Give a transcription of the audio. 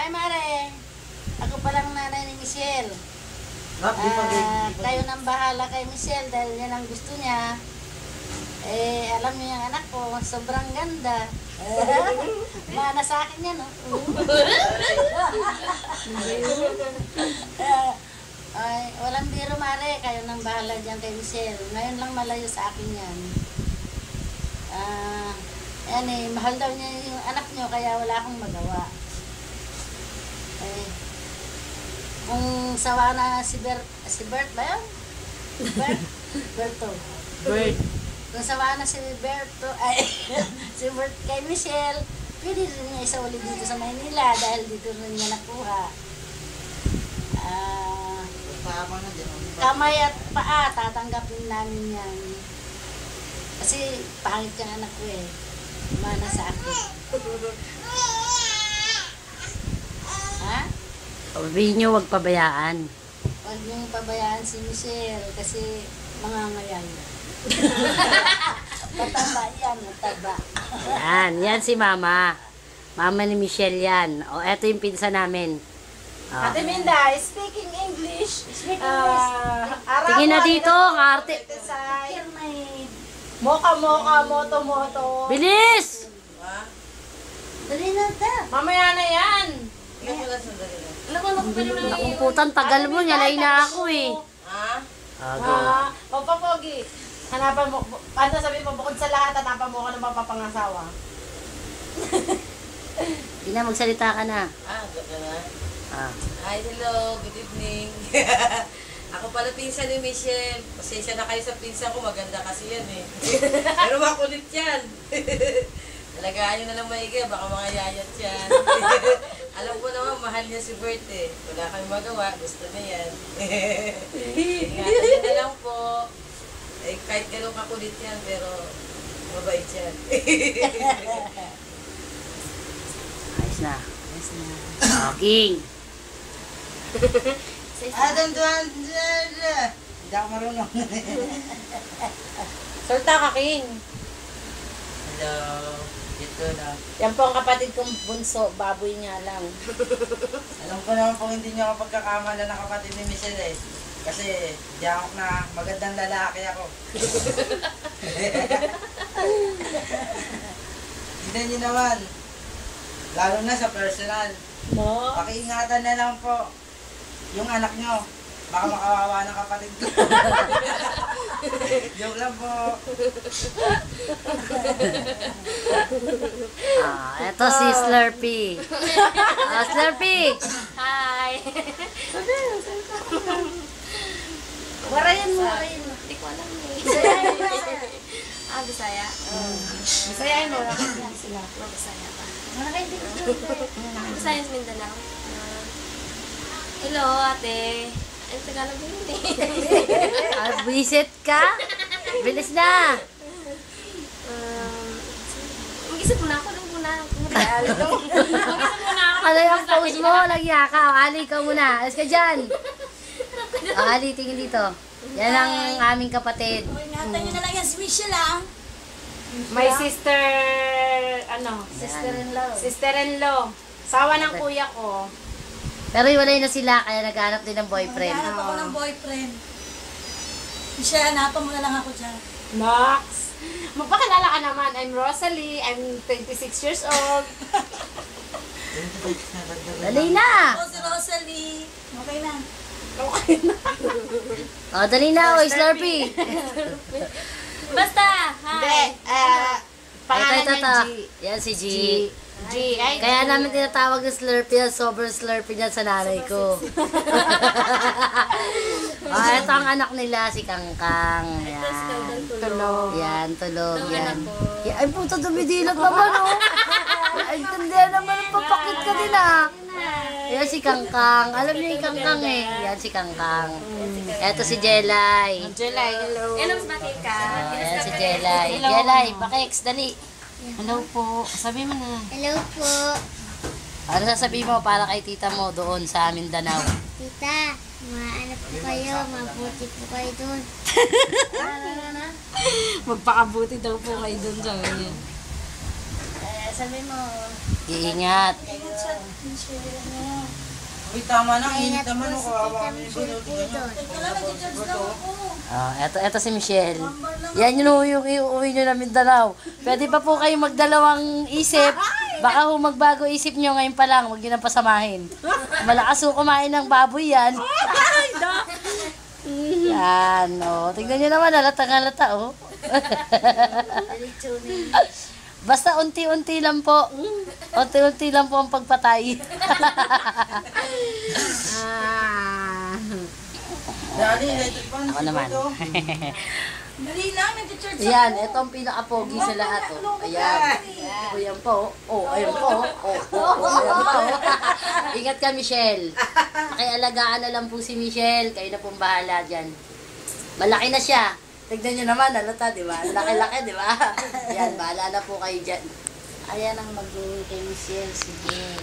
Ay, Mare. Ako palang nanay ni Michelle. Kayo nang bahala kay Michelle dahil yan ang gusto niya. Eh, alam niyo yung anak ko, sobrang ganda. Mana sa akin yan, no? Ay, walang biro, Mare. Kayo nang bahala dyan kay Michelle. Ngayon lang malayo sa akin yan. Yan eh, mahal daw niya yung anak niyo, kaya wala akong magawa. Eh, kung sawa na si Bert ba yun? Berto. Kung sawa na si Berto, ay, si Bert kay Michelle, pwede rin niya isa ulit dito sa Maynila dahil dito rin niya nakuha. Kamay at paa, tatanggapin namin yan. Kasi pangit yung anak ko eh. Mana sa akin. Ha? Sabihin nyo, huwag pabayaan. Huwag niyong pabayaan si Michelle kasi mangangayan. Mataba yan, mataba. Yan si Mama. Mama ni Michelle yan. O, eto yung pinsa namin. Ate Minda, speaking English. Tingin na dito, karte. Moka, moto. Bilis! Dali na ta. Mamaya na yan. Nakumputan, tagal mo, nalay na ako eh. Papapogi. Hanapan mo, ano sabi mo, bukod sa lahat, hanapan mo ko ng mapapangasawa. Hindi na, magsalita ka na. Hi, hello, good evening. Ako pala pinsan ni Michelle. Pasensya na kayo sa pinsan ko, maganda kasi yan eh. Pero makulit yan. Alagaan nyo na lang maigi, baka mga yayat yan. Alam ko naman, mahal niya si Bert eh. Wala kang magawa, gusto na yan. Ingatan na lang po. Eh, kahit gano'ng kakulit yan, pero mabait yan. Ayos na. King. Hindi ako marunong. Salta ka, King. Hello. Ito na. Yan po ang kapatid kong bunso, baboy niya lang. Alam ko naman po hindi niyo ako pagkakamala ng kapatid ni Michelle eh. Kasi diyak na magandang lalaki ako. Hindi niyo naman. Lalo na sa personal. No? Pakiingatan na lang po yung anak nyo. Baka makawawa ng kapatid ko. Joke lang po. Eto si Slurpee. Slurpee! Hi! Warayan mo. Hindi ko alam eh. Bisaya? Bisayain mo, nakit yan sila. Bisaya pa. Bisaya sa Mindanao. Hello, ate. Ang Tagalog yun eh. Visit ka? Bilis na! Mag-isip muna ako. Mag-isip muna ako. Ano yung pose mo? Lagya ka. Ali ka muna. Alas ka dyan. Ali, tingin dito. Yan ang aming kapatid. Ingatan nyo na lang yan si Michelle ah. My sister, Sister-in-law. sister-in-law. Sawa ng kuya ko. Pero iwalay na sila, kaya naghanap din ng boyfriend. Hanap ako ng boyfriend. Michelle, hanapan mo na lang ako dyan. Nox. Magpakilala ka naman. I'm Rosalie. I'm 26 years old. Dali na! Ako si Rosalie. Okay na. O, dali na, o, Slurpee. Basta! Hindi. Hi! Pangalan Ito. niya G. Yan si G. G. Ay, Kaya namin tinatawag na Slurpee yan. Sobrang Slurpee niyan sa nanay ko. Ito ang anak nila, si Kangkang. Yan. tulog. Yan, tulog. Yan. Ay, puto, dumidilat naman, oh. Ay, tindihan naman ang papakit ka nila. Yan si Kangkang. Alam niyo yung Kangkang eh. Yan si Kangkang. Ito si Jelay. July, hello. Yan ang bakit ka. Yan si Jelay. Jelay, pakix, dali. Hello po. Sabi mo na. Hello po. Ano sasabihin mo para kay tita mo doon sa Mindanao? Tita, maano po kayo, mabuti po kayo doon. Magpakabuti daw po kayo doon sa ganyan. Sabi mo, Iingat. Uy, tama na. Init Ingat po naman si ako. Kawawa Tita mo Michelle yung po doon. Eto si Michelle. Yan yung iuwi nyo na Mindanao. Pwede pa po kayo magdalawang isip. Baka ho magbago isip nyo ngayon pa lang. Huwag nyo nang pasamahin. Malakas ho kumain ng baboy yan. Yan, o. Tingnan nyo naman, halata, o. Basta unti-unti lang po. Unti-unti lang po ang pagpatay. Dali, electric fan. Ako naman. Dali lang, nag-church Yan, ito ang pinaka-pogi sa lahat, oh. Ayan. O, yan po. Oh, ayan po. Ayan po. Ingat ka, Michelle. Alagaan na lang po si Michelle. Kayo na pong bahala dyan. Malaki na siya. Tignan nyo naman, halata, di ba? Laki-laki, di ba? Yan, bahala na po kayo dyan. Ayan ang mag-uwi kay Michelle. Sige.